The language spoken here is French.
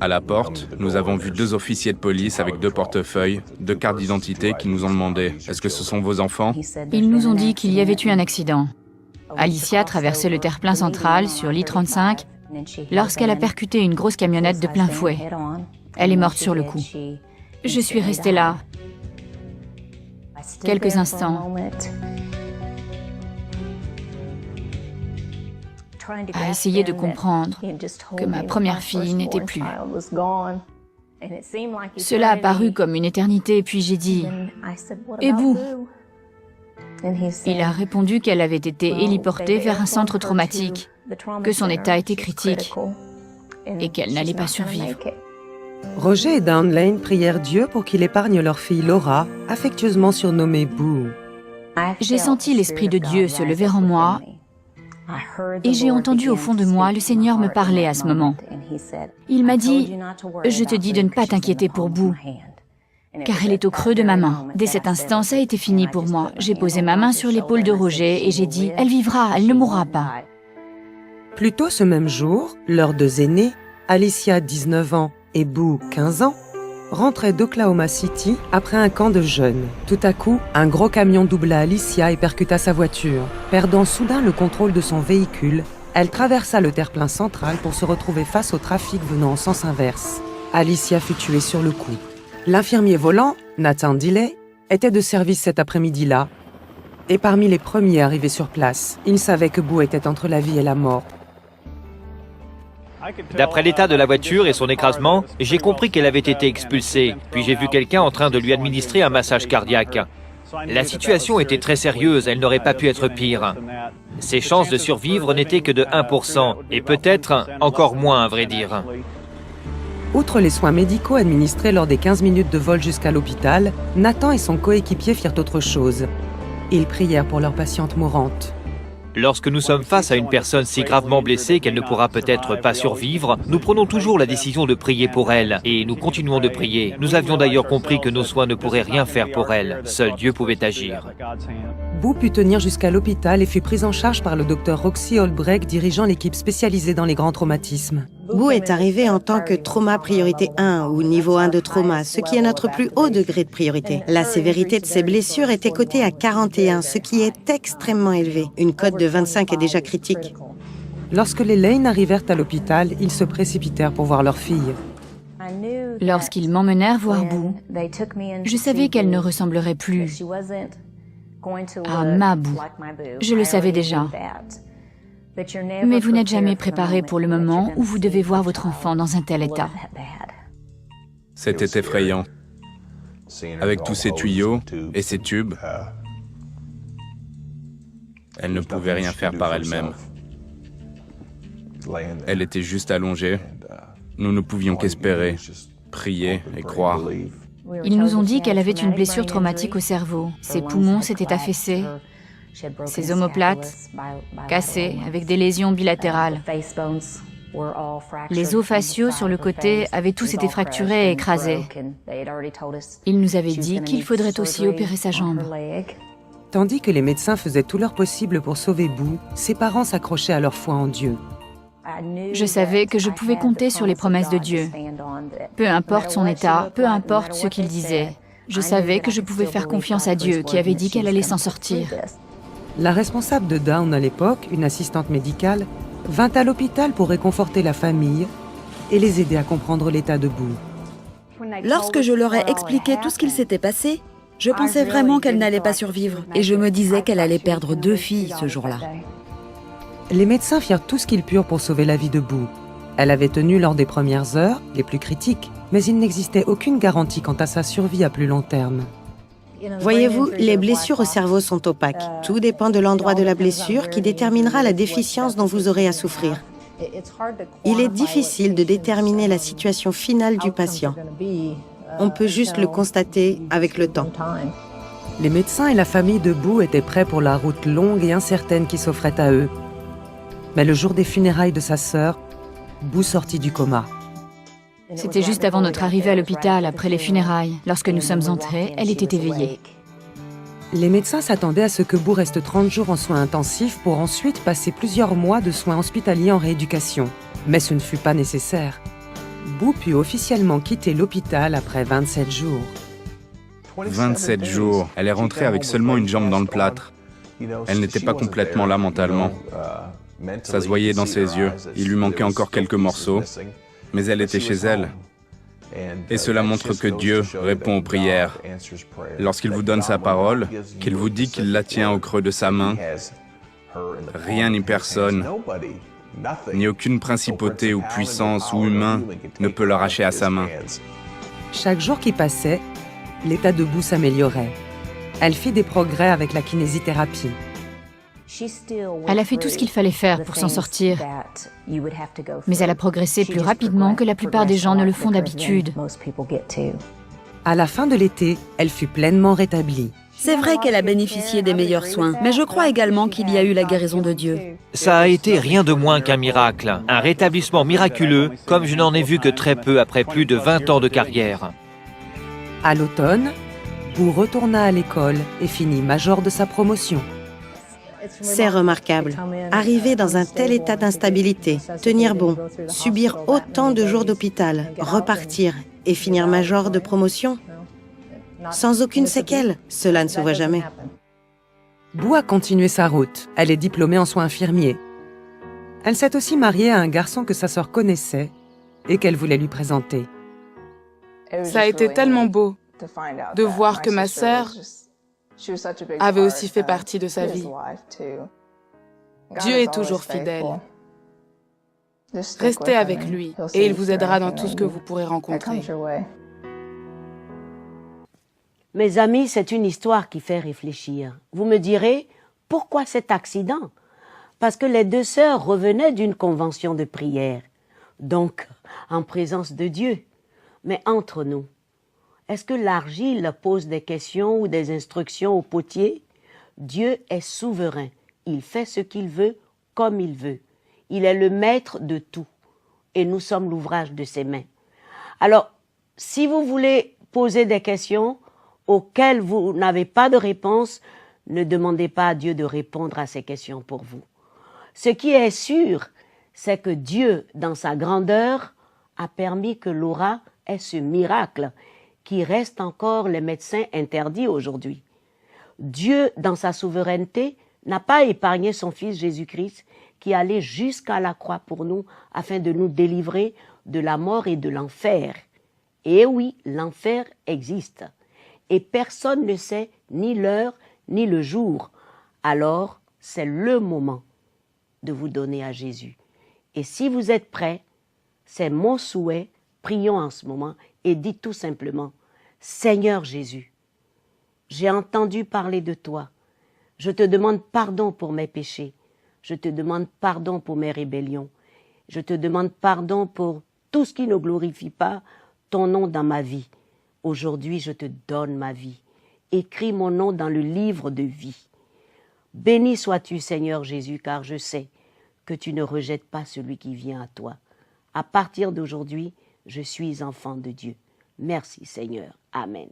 À la porte, nous avons vu 2 officiers de police avec 2 portefeuilles, 2 cartes d'identité qui nous ont demandé « Est-ce que ce sont vos enfants ?» Ils nous ont dit qu'il y avait eu un accident. Alicia traversait le terre-plein central sur l'I-35 lorsqu'elle a percuté une grosse camionnette de plein fouet. Elle est morte sur le coup. Je suis restée là quelques instants à essayer de comprendre que ma première fille n'était plus. Cela a paru comme une éternité, puis j'ai dit « Et Boo ?» Il a répondu qu'elle avait été héliportée vers un centre traumatique, que son état était critique et qu'elle n'allait pas survivre. Roger et Dawn Lane prièrent Dieu pour qu'il épargne leur fille Laura, affectueusement surnommée Boo. J'ai senti l'Esprit de Dieu se lever en moi et j'ai entendu au fond de moi le Seigneur me parler à ce moment. Il m'a dit « Je te dis de ne pas t'inquiéter pour Boo, car elle est au creux de ma main. » Dès cet instant, ça a été fini pour moi. J'ai posé ma main sur l'épaule de Roger et j'ai dit « Elle vivra, elle ne mourra pas. » Plus tôt ce même jour, leurs 2 aînés, Alicia, 19 ans, et Boo, 15 ans, rentraient d'Oklahoma City après un camp de jeunes. Tout à coup, un gros camion doubla Alicia et percuta sa voiture. Perdant soudain le contrôle de son véhicule, elle traversa le terre-plein central pour se retrouver face au trafic venant en sens inverse. Alicia fut tuée sur le coup. L'infirmier volant, Nathan Delay, était de service cet après-midi-là. Et parmi les premiers arrivés sur place, il savait que Boo était entre la vie et la mort. D'après l'état de la voiture et son écrasement, j'ai compris qu'elle avait été expulsée, puis j'ai vu quelqu'un en train de lui administrer un massage cardiaque. La situation était très sérieuse, elle n'aurait pas pu être pire. Ses chances de survivre n'étaient que de 1%, et peut-être encore moins à vrai dire. Outre les soins médicaux administrés lors des 15 minutes de vol jusqu'à l'hôpital, Nathan et son coéquipier firent autre chose. Ils prièrent pour leur patiente mourante. Lorsque nous sommes face à une personne si gravement blessée qu'elle ne pourra peut-être pas survivre, nous prenons toujours la décision de prier pour elle, et nous continuons de prier. Nous avions d'ailleurs compris que nos soins ne pourraient rien faire pour elle. Seul Dieu pouvait agir. Boo put tenir jusqu'à l'hôpital et fut prise en charge par le docteur Roxy Holbrecht, dirigeant l'équipe spécialisée dans les grands traumatismes. Boo est arrivé en tant que trauma priorité 1 ou niveau 1 de trauma, ce qui est notre plus haut degré de priorité. La sévérité de ses blessures était cotée à 41, ce qui est extrêmement élevé. Une cote de 25 est déjà critique. Lorsque les Lane arrivèrent à l'hôpital, ils se précipitèrent pour voir leur fille. Lorsqu'ils m'emmenèrent voir Boo, je savais qu'elle ne ressemblerait plus à ma Boo. Je le savais déjà. Mais vous n'êtes jamais préparé pour le moment où vous devez voir votre enfant dans un tel état. C'était effrayant. Avec tous ces tuyaux et ces tubes, elle ne pouvait rien faire par elle-même. Elle était juste allongée. Nous ne pouvions qu'espérer, prier et croire. Ils nous ont dit qu'elle avait une blessure traumatique au cerveau. Ses poumons s'étaient affaissés, ses omoplates cassés avec des lésions bilatérales. Les os faciaux sur le côté avaient tous été fracturés et écrasés. Ils nous avaient dit qu'il faudrait aussi opérer sa jambe. Tandis que les médecins faisaient tout leur possible pour sauver Boo, ses parents s'accrochaient à leur foi en Dieu. Je savais que je pouvais compter sur les promesses de Dieu. Peu importe son état, peu importe ce qu'il disait, je savais que je pouvais faire confiance à Dieu qui avait dit qu'elle allait s'en sortir. La responsable de Dawn à l'époque, une assistante médicale, vint à l'hôpital pour réconforter la famille et les aider à comprendre l'état de Boo. Lorsque je leur ai expliqué tout ce qu'il s'était passé, je pensais vraiment qu'elle n'allait pas survivre et je me disais qu'elle allait perdre 2 filles ce jour-là. Les médecins firent tout ce qu'ils purent pour sauver la vie de Boo. Elle avait tenu lors des premières heures, les plus critiques, mais il n'existait aucune garantie quant à sa survie à plus long terme. Voyez-vous, les blessures au cerveau sont opaques. Tout dépend de l'endroit de la blessure qui déterminera la déficience dont vous aurez à souffrir. Il est difficile de déterminer la situation finale du patient. On peut juste le constater avec le temps. Les médecins et la famille de Boo étaient prêts pour la route longue et incertaine qui s'offrait à eux. Mais le jour des funérailles de sa sœur, Boo sortit du coma. C'était juste avant notre arrivée à l'hôpital, après les funérailles. Lorsque nous sommes entrés, elle était éveillée. Les médecins s'attendaient à ce que Boo reste 30 jours en soins intensifs pour ensuite passer plusieurs mois de soins hospitaliers en rééducation. Mais ce ne fut pas nécessaire. Boo put officiellement quitter l'hôpital après 27 jours. 27 jours. Elle est rentrée avec seulement une jambe dans le plâtre. Elle n'était pas complètement là mentalement. Ça se voyait dans ses yeux. Il lui manquait encore quelques morceaux, mais elle était chez elle. Et cela montre que Dieu répond aux prières. Lorsqu'il vous donne sa parole, qu'il vous dit qu'il la tient au creux de sa main, rien ni personne, ni aucune principauté ou puissance ou humain ne peut l'arracher à sa main. Chaque jour qui passait, l'état de Boo s'améliorait. Elle fit des progrès avec la kinésithérapie. Elle a fait tout ce qu'il fallait faire pour s'en sortir, mais elle a progressé plus rapidement que la plupart des gens ne le font d'habitude. À la fin de l'été, elle fut pleinement rétablie. C'est vrai qu'elle a bénéficié des meilleurs soins, mais je crois également qu'il y a eu la guérison de Dieu. Ça a été rien de moins qu'un miracle, un rétablissement miraculeux, comme je n'en ai vu que très peu après plus de 20 ans de carrière. À l'automne, Boo retourna à l'école et finit major de sa promotion. C'est remarquable. Arriver dans un tel état d'instabilité, tenir bon, subir autant de jours d'hôpital, repartir et finir major de promotion, sans aucune séquelle, cela ne se voit jamais. Boo a continué sa route. Elle est diplômée en soins infirmiers. Elle s'est aussi mariée à un garçon que sa sœur connaissait et qu'elle voulait lui présenter. Ça a été tellement beau de voir que ma sœur avait aussi fait partie de sa vie. Dieu est toujours fidèle. Restez avec lui et il vous aidera dans tout ce que vous pourrez rencontrer. Mes amis, c'est une histoire qui fait réfléchir. Vous me direz, pourquoi cet accident? Parce que les deux sœurs revenaient d'une convention de prière, donc en présence de Dieu. Mais entre nous, est-ce que l'argile pose des questions ou des instructions au potier? Dieu est souverain. Il fait ce qu'il veut, comme il veut. Il est le maître de tout. Et nous sommes l'ouvrage de ses mains. Alors, si vous voulez poser des questions auxquelles vous n'avez pas de réponse, ne demandez pas à Dieu de répondre à ces questions pour vous. Ce qui est sûr, c'est que Dieu, dans sa grandeur, a permis que Laura ait ce miracle qui reste encore les médecins interdits aujourd'hui. Dieu, dans sa souveraineté, n'a pas épargné son Fils Jésus-Christ qui allait jusqu'à la croix pour nous afin de nous délivrer de la mort et de l'enfer. Et oui, l'enfer existe. Et personne ne sait ni l'heure ni le jour. Alors, c'est le moment de vous donner à Jésus. Et si vous êtes prêts, c'est mon souhait, prions en ce moment et dites tout simplement, Seigneur Jésus, j'ai entendu parler de toi. Je te demande pardon pour mes péchés. Je te demande pardon pour mes rébellions. Je te demande pardon pour tout ce qui ne glorifie pas ton nom dans ma vie. Aujourd'hui, je te donne ma vie. Écris mon nom dans le livre de vie. Béni sois-tu, Seigneur Jésus, car je sais que tu ne rejettes pas celui qui vient à toi. À partir d'aujourd'hui, je suis enfant de Dieu. Merci, Seigneur. Amen.